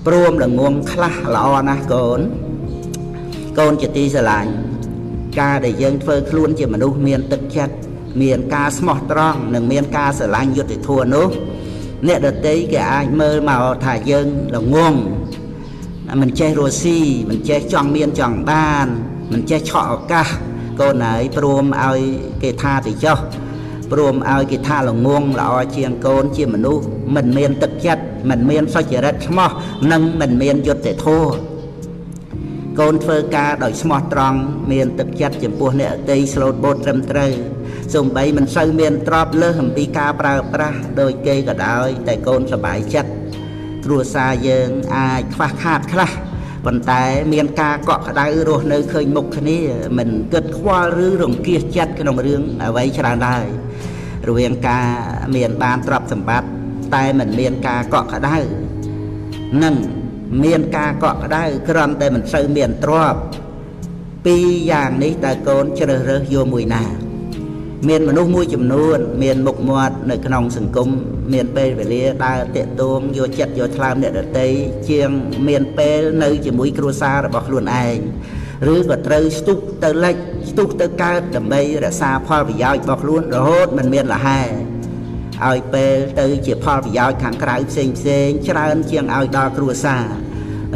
ព្រមល្ងងខ្លះល្អណាស់កូនជាទីស្រឡាញ់ការដែលយើងធ្វើខ្លួនជាមនុស្សមានទឹកចិត្តមានការស្មោះត្រង់និងមានការស្រឡាញ់យុត្តិធម៌នោះអ្នកដទៃគេអាចមើលមកថាយើងល្ងងមិនចេះរស់ស៊ីមិនចេះចង់មានចង់បានមិនចេះឆក់ឱកាសកូនហើយព្រមឲ្យគេថាទៅចុះព្រមឲ្យគេថាល្ងងល្អជាងកូនជាមនុស្សមិនមានទឹកចិត្តមិនមានសុចរិតស្មោះនិងមិនមានយុត្តិធម៌កូនធ្វើការដោយស្មោះត្រង់មានទឹកចិត្តចំពោះអ្នកដទៃស្លូតបូតត្រឹមត្រូវសូម្បីមិនសូវមានទ្រព្យលើសអំពីការប្រើប្រាស់ដោយគេក៏ដោយតែកូនសប្បាយចិត្តគ្រួសារយើងអាចខ្វះខាតខ្លះប៉ុន្តែមានការកក់ក្ដៅរស់នៅឃើញមុខគ្នាមិនគិតខ្វល់ឬរង្គៀសចិត្តក្នុងរឿងអ្វីច្រើនឡើយរវាងការមានបានទ្រព្យសម្បត្តិតែមិនមានការកក់ក្ដៅនិងមានការកក់ក្ដៅគ្រាន់តែមិនសូវមានទ្រព្យពីរយ៉ាងនេះតើកូនជ្រើសរើសយកមួយណាមានមនុស្សមួយចំនួនមានមុខមាត់នៅក្នុងសង្គមមានពេលវេលាដើរតាក់ទងយកចិត្តយកថ្លើមអ្នកដទៃជាងមានពេលនៅជាមួយគ្រួសាររបស់ខ្លួនឯងឬក៏ត្រូវស្ទុះទៅលិចស្ទុះទៅកើតដើម្បីរក្សាផលប្រយោជន៍របស់ខ្លួនរហូតមិនមានលហែឲ្យពេលទៅជាផលប្រយោជន៍ខាងក្រៅផ្សេងច្រើនជាងឲ្យដល់គ្រួសា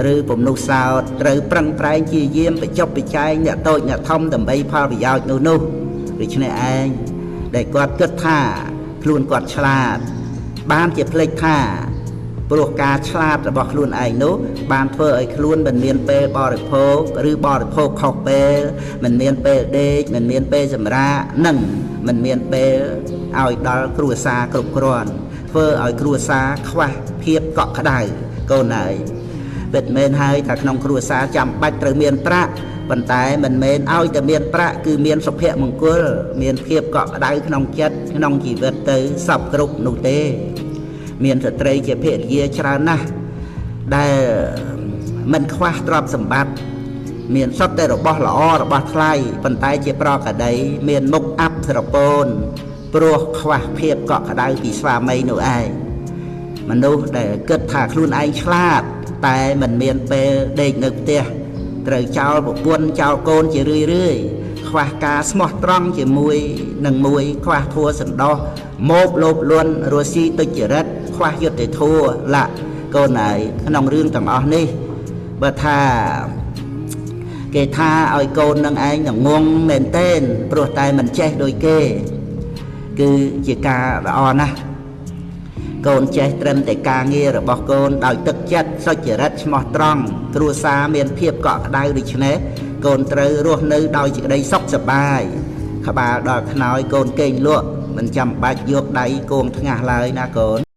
រឬពំនុះសោតត្រូវប្រឹងប្រែងជាយាមបញ្ចុះបញ្ចែងអ្នកតូចអ្នកធំដើម្បីផលប្រយោជន៍នោះដូច្នេះឯងដែលគាត់គិតថាខ្លួនគាត់ឆ្លាតបានជាភ្លេចថាព្រោះការឆ្លាតរបស់ខ្លួនឯងនោះបានធ្វើឲ្យខ្លួនមិនមានពេលបរិភោគឬបរិភោគខុសពេលមិនមានពេលដេកមិនមានពេលសម្រាកនិងមិនមានពេលឲ្យដល់គ្រួសារគ្រប់គ្រាន់ធ្វើឲ្យគ្រួសារខ្វះភាពកក់ក្ដៅកូនហើយពិតមែនហើយថាក្នុងគ្រួសារចាំបាច់ត្រូវមានប្រាក់ប៉ុន្តែមិនមែនឲ្យតែមានប្រាក់គឺមានសុភមង្គលមានភាពកក់ក្ដៅក្នុងចិត្តក្នុងជីវិតទៅសពគ្រប់នោះទេមានស្ត្រីជាភរិយាច្រើនណាស់ដែលមិនខ្វះទ្រព្យសម្បត្តិមានសុទ្ធតែរបស់ល្អរបស់ថ្លៃប៉ុន្តែជាប្រកដីមានមុខអាប់ស្រពោនព្រោះខ្វះភាពកក់ក្ដៅពីស្វាមីនោះឯងមនុស្សដែលគិតថាខ្លួនឯងឆ្លាតតែមិនមានពេលដេកនៅផ្ទះត្រូវចោលប្រពន្ធចោលកូនជារឿយខ្វះការស្មោះត្រង់ជាមួយនឹងមួយខ្វះធัวសន្តោសម៉ូបលោភលន់រស់ស៊ីទុច្ចរិតខ្វះយុត្តិធម៌ឡាកូនហើយក្នុងរឿងទាំងអស់នេះបើថាគេថាឲ្យកូននឹងឯងងងមែនទែនព្រោះតែមិនចេះដូចគេគឺជាការល្អណាស់កូនចេះត្រឹមតែការងាររបស់កូនដោយទឹកចិត្តសុចរិតស្មោះត្រង់គ្រួសារមានភាពកក់ក្ដៅដូច្នេះកូនត្រូវរស់នៅដោយសេចក្តីសុខសប្បាយក្បាលដល់ខ្នើយកូនកេងលក់មិនចាំបាច់យកដៃគងថ្ងាសឡើយណាកូន